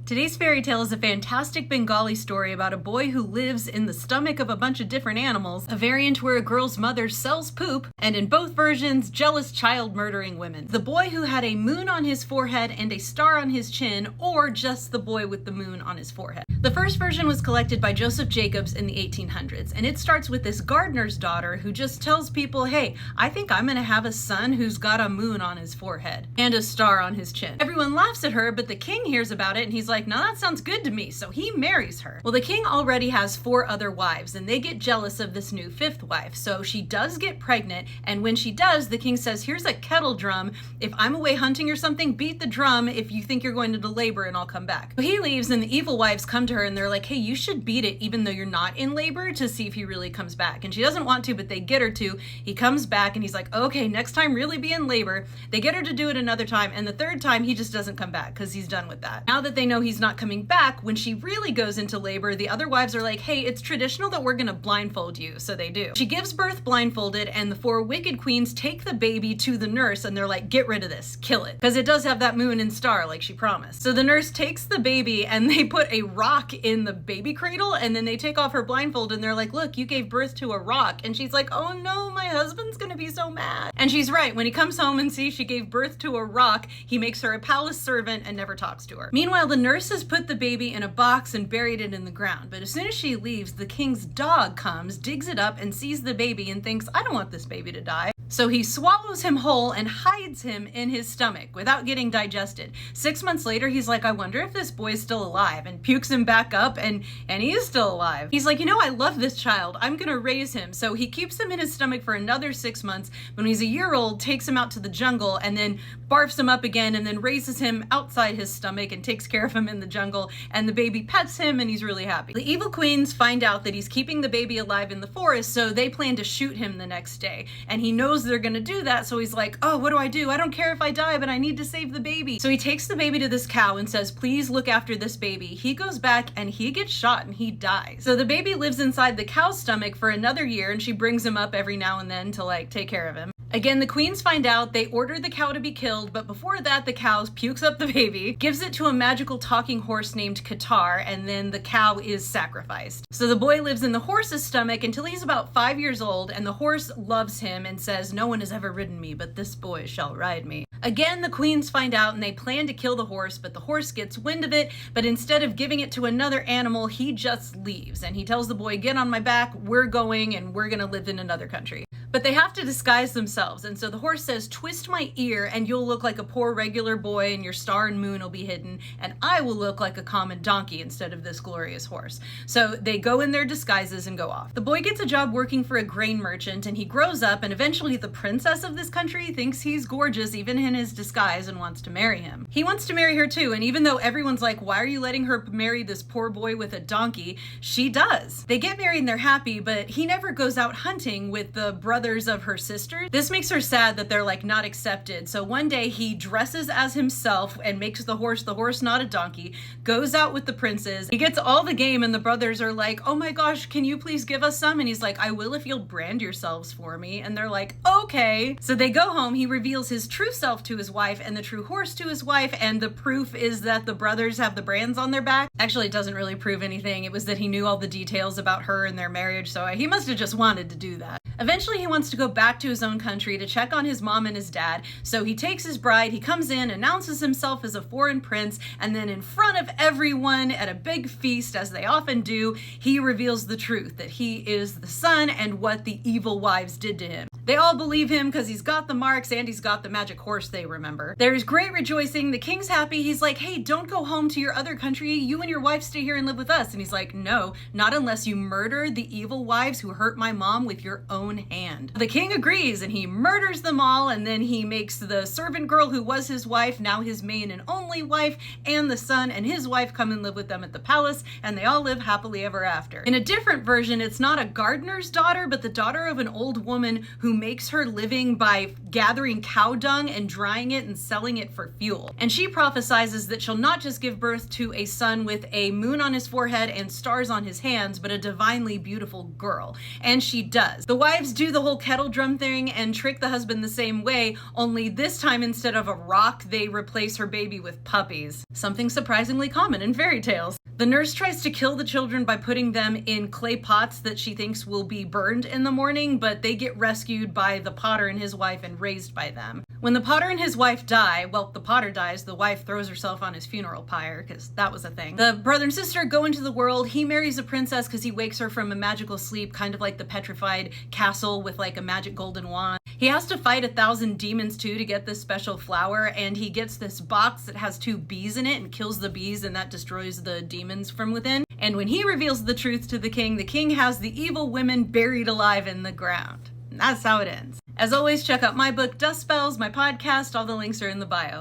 Today's fairy tale is a fantastic Bengali story about a boy who lives in the stomach of a bunch of different animals, a variant where a girl's mother sells poop, and in both versions, jealous child murdering women. The boy who had a moon on his forehead and a star on his chin, or just the boy with the moon on his forehead. The first version was collected by Joseph Jacobs in the 1800s, and it starts with this gardener's daughter who just tells people, hey, I think I'm gonna have a son who's got a moon on his forehead and a star on his chin. Everyone laughs at her, but the king hears about it and he's like, no, that sounds good to me, so he marries her. Well, the king already has 4 other wives, and they get jealous of this new 5th wife, so she does get pregnant, and when she does, the king says, here's a kettle drum. If I'm away hunting or something, beat the drum if you think you're going into labor and I'll come back. So he leaves, and the evil wives come to her and they're like, hey, you should beat it even though you're not in labor to see if he really comes back. And she doesn't want to, but they get her to. He comes back and he's like, okay, next time really be in labor. They get her to do it another time, and the 3rd time he just doesn't come back because he's done with that. Now that they know he's not coming back, when she really goes into labor, the other wives are like, hey, it's traditional that we're gonna blindfold you, so they do. She gives birth blindfolded, and the 4 wicked queens take the baby to the nurse and they're like, get rid of this, kill it, because it does have that moon and star like she promised. So the nurse takes the baby and they put a rock in the baby cradle, and then they take off her blindfold and they're like, look, you gave birth to a rock. And she's like, oh no, my husband's gonna be so mad. And she's right. When he comes home and sees she gave birth to a rock, he makes her a palace servant and never talks to her. Meanwhile, the nurse has put the baby in a box and buried it in the ground. But as soon as she leaves, the king's dog comes, digs it up, and sees the baby and thinks, I don't want this baby to die. So he swallows him whole and hides him in his stomach without getting digested. 6 months later, he's like, I wonder if this boy's still alive, and pukes him back up, and he is still alive. He's like, you know, I love this child. I'm gonna raise him. So he keeps him in his stomach for another 6 months. When he's a year old, takes him out to the jungle and then barfs him up again, and then raises him outside his stomach and takes care of him in the jungle, and the baby pets him and he's really happy. The evil queens find out that he's keeping the baby alive in the forest, so they plan to shoot him the next day. And he knows they're gonna do that, so he's like, oh, what do? I don't care if I die, but I need to save the baby. So he takes the baby to this cow and says, please look after this baby. He goes back and he gets shot and he dies. So the baby lives inside the cow's stomach for another year, and she brings him up every now and then to like take care of him. Again, the queens find out, they order the cow to be killed, but before that, the cow pukes up the baby, gives it to a magical talking horse named Qatar, and then the cow is sacrificed. So the boy lives in the horse's stomach until he's about 5 years old, and the horse loves him and says, no one has ever ridden me, but this boy shall ride me. Again, the queens find out and they plan to kill the horse, but the horse gets wind of it, but instead of giving it to another animal, he just leaves, and he tells the boy, get on my back, we're going, and we're gonna live in another country. But they have to disguise themselves, and so the horse says, twist my ear and you'll look like a poor regular boy and your star and moon will be hidden, and I will look like a common donkey instead of this glorious horse. So they go in their disguises and go off. The boy gets a job working for a grain merchant, and he grows up, and eventually the princess of this country thinks he's gorgeous even in his disguise and wants to marry him. He wants to marry her too, and even though everyone's like, why are you letting her marry this poor boy with a donkey, she does. They get married and they're happy, but he never goes out hunting with the brothers of her sister. This makes her sad that they're like not accepted. So one day he dresses as himself and makes the horse not a donkey, goes out with the princes. He gets all the game, and the brothers are like, oh my gosh, can you please give us some? And he's like, I will if you'll brand yourselves for me. And they're like, okay. So they go home. He reveals his true self to his wife and the true horse to his wife, and the proof is that the brothers have the brands on their back. Actually, it doesn't really prove anything. It was that he knew all the details about her and their marriage, so he must have just wanted to do that. Eventually, he wants to go back to his own country to check on his mom and his dad, so he takes his bride, he comes in, announces himself as a foreign prince, and then in front of everyone at a big feast, as they often do, he reveals the truth, that he is the son and what the evil wives did to him. They all believe him because he's got the marks and he's got the magic horse they remember. There's great rejoicing. The king's happy. He's like, hey, don't go home to your other country. You and your wife stay here and live with us. And he's like, no, not unless you murder the evil wives who hurt my mom with your own hand. The king agrees, and he murders them all, and then he makes the servant girl who was his wife now his main and only wife, and the son and his wife come and live with them at the palace, and they all live happily ever after. In a different version, it's not a gardener's daughter, but the daughter of an old woman who makes her living by gathering cow dung and drying it and selling it for fuel. And she prophesizes that she'll not just give birth to a son with a moon on his forehead and stars on his hands, but a divinely beautiful girl. And she does. The wives do the whole kettle drum thing and trick the husband the same way, only this time instead of a rock, they replace her baby with puppies. Something surprisingly common in fairy tales. The nurse tries to kill the children by putting them in clay pots that she thinks will be burned in the morning, but they get rescued by the potter and his wife and raised by them. When the potter and his wife die, well, the potter dies, the wife throws herself on his funeral pyre, because that was a thing. The brother and sister go into the world. He marries a princess because he wakes her from a magical sleep, kind of like the petrified castle with like a magic golden wand. He has to fight 1,000 demons too to get this special flower, and he gets this box that has 2 bees in it and kills the bees, and that destroys the demons from within. And when he reveals the truth to the king has the evil women buried alive in the ground. And that's how it ends. As always, check out my book, Dust Spells, my podcast, all the links are in the bio.